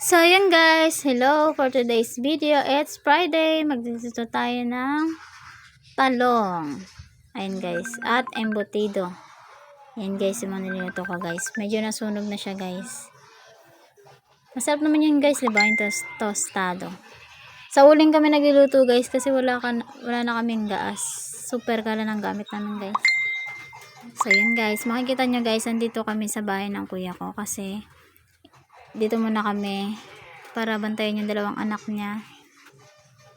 So, ayan guys. Hello for today's video. It's Friday. Magdito tayo ng talong. Ayan guys. At embutido. Ayan guys, yung mga niluto ko guys. Medyo nasunog na siya guys. Masarap naman yun guys, diba? Yung tostado. Sa uling kami nagluluto guys kasi wala na kaming gas. Super kala ng gamit namin guys. So, ayan guys. Makikita nyo guys, andito kami sa bahay ng kuya ko kasi dito muna kami para bantayan yung dalawang anak niya.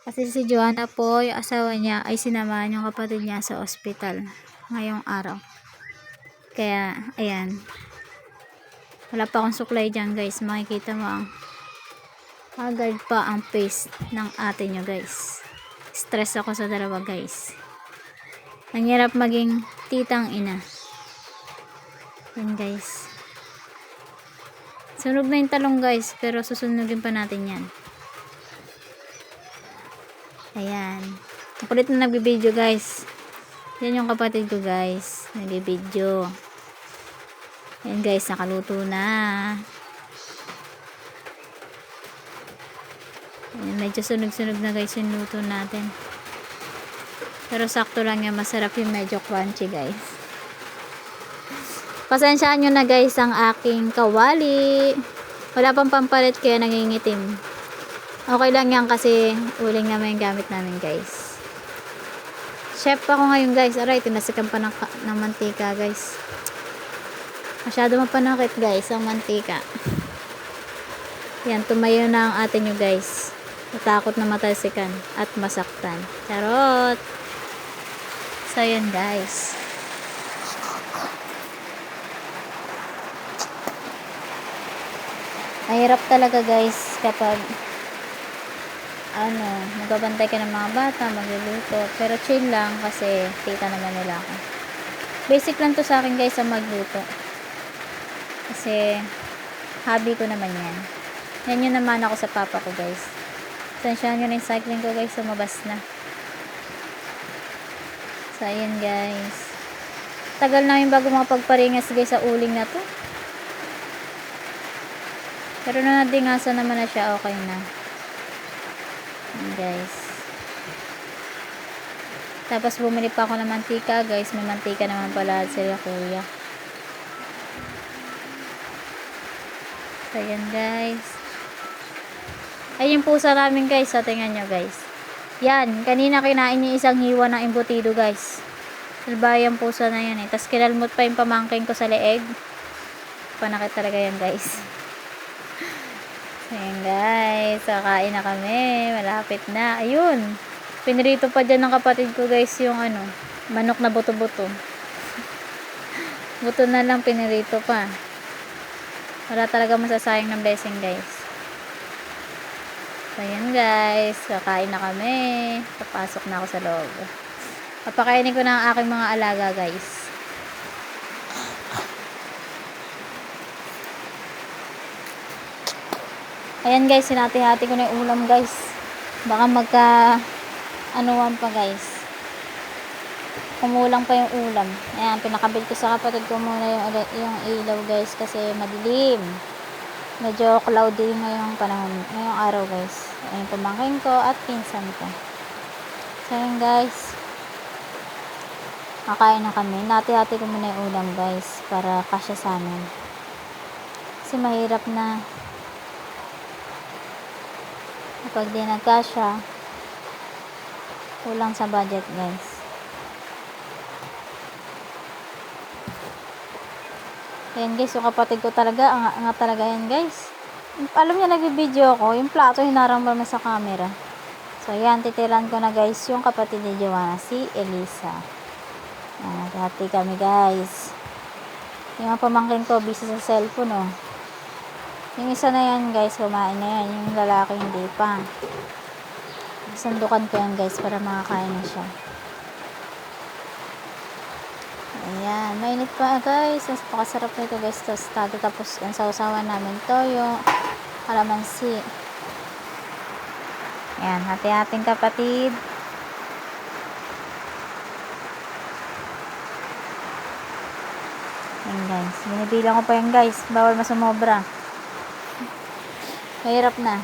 Kasi si Joanna po, yung asawa niya, ay sinamahan yung kapatid niya sa ospital ngayong araw. Kaya, ayan. Wala pa akong suklay dyan guys. Makikita mo ang haggard pa ang face ng ate nyo guys. Stress ako sa dalawa guys. Nangyarap maging titang ina. Yan guys. Sunog na yung talong guys, pero susunugin pa natin yan. Ayan. Kulit na nagbibideo guys. Yan yung kapatid ko guys. Nagbibideo. Ayan guys, nakaluto na. Ayan, medyo sunog-sunog na guys yung luto natin. Pero sakto lang yan, masarap yung medyo crunchy guys. Pasensyaan nyo na guys ang aking kawali. Wala pang pampalit kaya nangingitim. Okay lang yan kasi uling naman yung gamit namin guys. Chef ako ngayon guys. Aray, tinasikan pa ng mantika guys. Masyado mapanakit guys ang mantika. Yan, tumayo na ang ate nyo guys. Natakot na matalsikan at masaktan. Charot! So yan guys. Mahirap talaga guys kapag magbabantay ka ng mga bata, magluluto. Pero chill lang kasi tita naman nila ako. Basic lang to sa akin guys ang magluto. Kasi hobby ko naman yan. Yan yun naman ako sa papa ko guys. Tansyahan nyo na yung cycling ko guys, sumabas na. So ayan guys. Tagal namin bago makapagparingas guys sa uling na to. Pero na nadingasan naman na siya, okay na. Ayan guys. Tapos bumili pa ako ng mantika guys. May mantika naman pala sila kuya. So ayan guys. Ay yung pusa namin guys. So tingnan nyo guys. Yan. Kanina kinain yung isang hiwa ng embutido guys. Salbayang pusa na yan eh. Tapos kinalmot pa yung pamangking ko sa leeg. Panakit talaga yan guys. Ayan guys, kakain na kami. Malapit na. Ayun. Pinirito pa dyan ng kapatid ko guys yung manok na buto-buto. Buto na lang pinirito pa. Wala talaga masasayang ng blessing guys. So ayan guys, kakain na kami. Papasok na ako sa loob. Papakainin ko na ang aking mga alaga guys. Ayan guys, sinati-hati ko na yung ulam guys. Baka anuan pa guys. Kumulang pa yung ulam. Ayan, pinakabit ko sa kapatid ko muna yung ilaw guys kasi madilim. Medyo cloudy ngayong panahon, ngayong araw guys. Ayan, pamangkin ko at pinsan ko. So ayan guys. Kakain na kami. Nati-hati ko muna yung ulam guys para kasya sa amin. Kasi mahirap na kapag di nagkasya, kulang sa budget guys. Ayan guys, yung kapatid ko talaga, anga talaga yan guys. Alam niya nag-video ako, yung plato hinarang naman sa camera. So ayan, titiran ko na guys yung kapatid ni Joanna, si Elisa. Ayan, hati kami guys. Yung mga pamangkin ko, busy sa cellphone oh. Yung isa na yan guys, kumain na yan. Yung lalaki hindi pa. Sandukan ko yan guys para makakain na siya. Ayan, mainit pa guys. Mas pakasarap nito guys. Tostado. Tapos ang sausawan namin toyo, kalamansi. Ayan, hati-hating kapatid. Ayan guys, binibilang ko pa yan guys. Bawal masumobra. Mahirap na.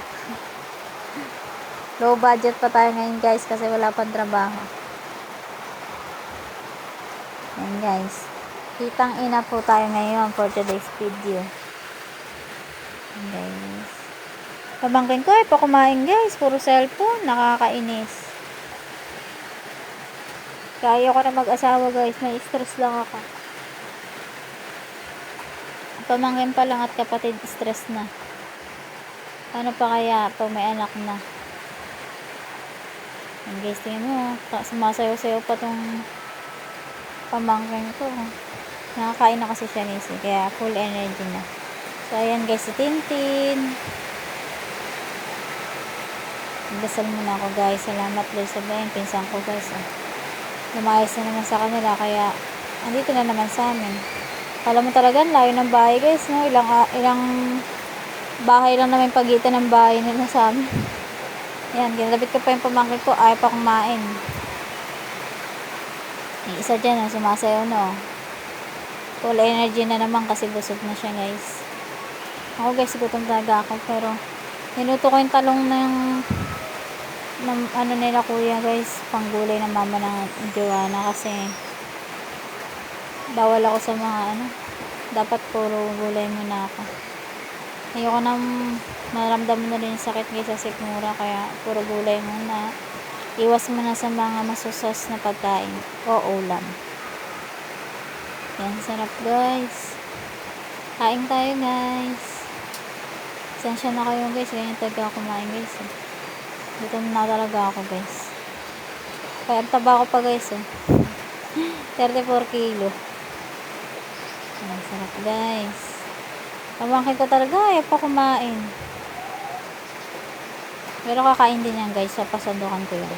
Low budget pa tayo ngayon guys kasi wala pang trabaho. Ayan guys. Kitang ina po tayo ngayon for today's video. Ayan guys. Pabangkin ko pa kumain guys. Puro cellphone. Nakakainis. Kaya ko na mag-asawa guys. May stress lang ako. Pamangkin pa lang at kapatid stress na. Ano pa kaya pag may anak na? Ayan guys, tingnan mo. Sumasayaw-sayaw pa tong pamangkin ko. Nakakain na kasi siya nisi. Kaya full energy na. So ayan guys, si Tintin. Dasal muna ako guys. Salamat Lord sa bayan. Pinsan ko guys. Lumayas na naman sa kanila. Kaya andito na naman sa amin. Alam mo talaga, layo ng bahay guys. No? Ilang bahay lang naman pagitan ng bahay nila sa amin. Yan, ginalabit ko pa yung pamangkin ko. Ayaw pa kumain. Yung isa dyan, sumasayaw no. Full energy na naman kasi busog na siya guys. Ako guys, gutom talaga ako. Pero, niluto ko yung talong ng ano nila kuya guys. Panggulay ng mama ng Joanna. Kasi, bawal ako sa mga dapat puro gulay muna ako. Ayoko nang maramdaman na rin yung sakit guys sa sikmura, kaya puro gulay muna. Iwas muna sa mga masusas na pagkain o ulam. Yan, sarap guys. Kain tayo guys. Sensya na kayo guys, ganyan talaga kumain guys. Dito na talaga ako guys. Kaya ang taba ko pa guys 34 kilo. Yan, sarap guys. Pamangkin ko talaga, ayaw pa kumain. Pero kakain din yan guys, sa pasandukan ko yun.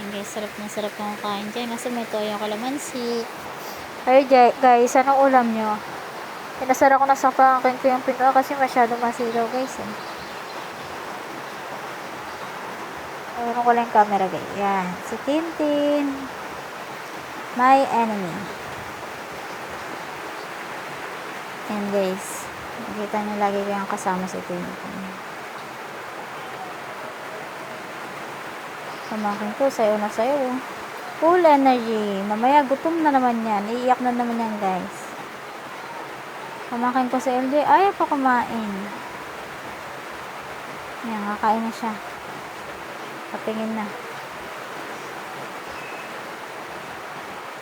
Yan guys, sarap na sarap ng kain dyan. Kasi may toyo kalamansi. Ay guys, anong ulam nyo? Pinasara ko na sa pamangkin ko yung pinto kasi masyado masilaw guys Meron ko lang yung camera guys. Yan. Si Tintin. My enemy. Yan guys. Nakita nyo lagi ko yung kasama si Tintin. Pamangkin ko, sayo na sayo. Full energy. Mamaya gutom na naman yan. Iiyak na naman yan guys. Pamangkin ko si LJ. Ayaw pa kumain. Yan, kakain na siya. Patingin na.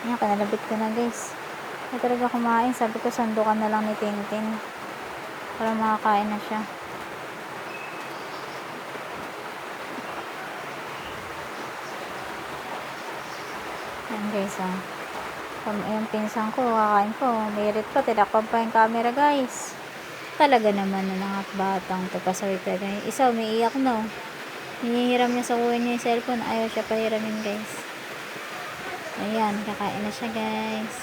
Yan, kanalabit ko na guys. Ay talaga kumain. Sabi ko sandukan na lang ni Tintin. Para makakain na siya. Yan guys yung pinsan ko, kakain ko. Merit pa. Tinakpan pa yung camera guys. Talaga naman na nangat batang to. Pasawit talaga. Isa umiiyak no. Hinihiram niya sa kuha niya yung cellphone. Ayaw siya pahiramin guys. Ayan, kakain na siya guys.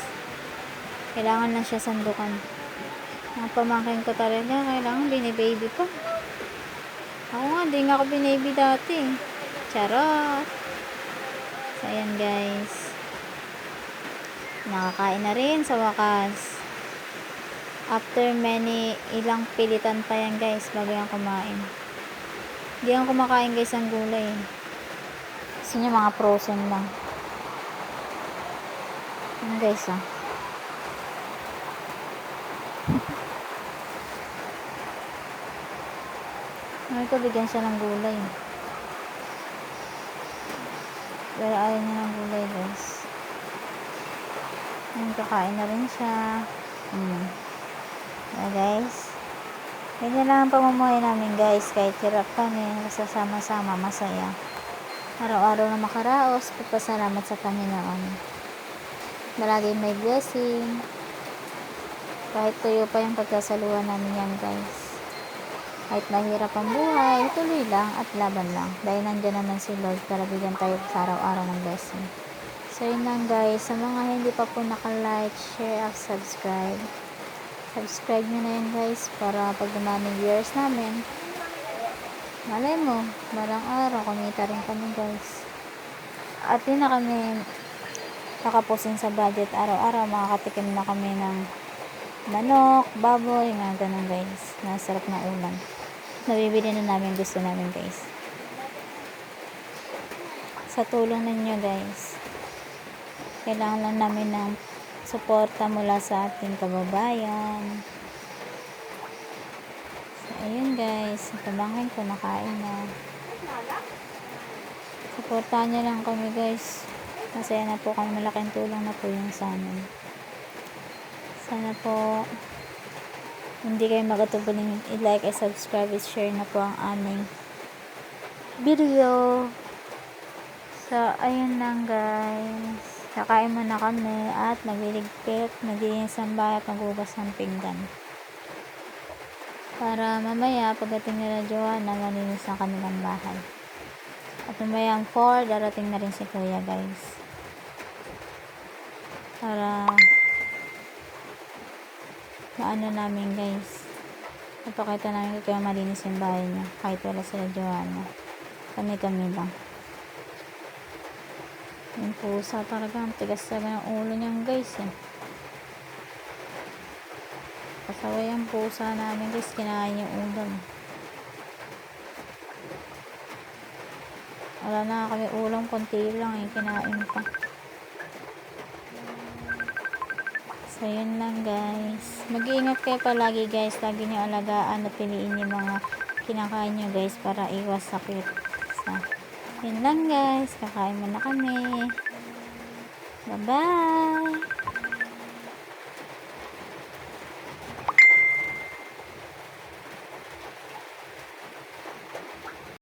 Kailangan lang siya sandukan. Ang pamangkin ko talaga, kailangan binibaby pa. Ako nga, di nga ako binaby dati. Charot. So, ayan guys. Nakakain na rin sa wakas. After ilang pilitan pa yan guys, bago yan kumain. Hindi ako kumakain guys ng gulay. Gusto niya mga frozen lang. Yan guys May ko bigyan siya ng gulay. Pero ayaw niya ng gulay guys. Yan, kakain na rin siya. Guys. Ganyan lang ang pamumuhay namin guys. Kahit hirap kami, sama-sama, masaya. Araw-araw na makaraos, pagpasalamat sa Panginoon. Malaging may blessing. Kahit tuyo pa yung pagkasaluhan namin yan guys. Kahit mahirap ang buhay, tuloy lang at laban lang. Dahil nandiyan naman si Lord para bigyan tayo sa araw-araw ng blessing. So yun lang guys. Sa mga hindi pa po naka-like, share, at subscribe. Subscribe nyo na yun guys para pag dumaming viewers namin, malay mo, balang araw kumita rin kami guys. At yun na kami kakapusin sa budget araw-araw. Makakatikim na kami ng manok, baboy, mga ganun guys. Nasarap na ulam. Nabibili na namin gusto namin guys. Sa tulong ninyo guys, kailangan lang namin ng suporta mula sa ating kababayan. So, ayun guys, pamangkin ko nakain na. Suportahan nyo lang kami guys. Masaya na po kami, malaking tulong na po yung sa amin. Sana po hindi kayo magatubuling i-like, i-subscribe, i-share na po ang aming video. So, ayun lang guys. Kakain muna kami at magliligpit, maglinis ng bahay at maghugas ng pinggan. Para mamaya, pagdating nila Joanna, malinis ang kanilang bahay. At mamayang 4, darating na rin si Kuya guys. Para maano namin guys. Napakita namin kaya malinis yung bahay niya. Kahit wala sila Joanna. Kami-kami lang. Yung pusa talaga, ang tigas talaga ng ulo niyan guys eh. Kasaway ang pusa namin guys, kinain yung ulam. Wala na kami ulam, konti lang eh, kinain pa. So yun lang guys. Mag-iingat kayo palagi guys, lagi niyo alagaan at piliin yung mga kinakain nyo guys para iwas sakit. So, yun lang guys, kakain muna kami. Bye bye.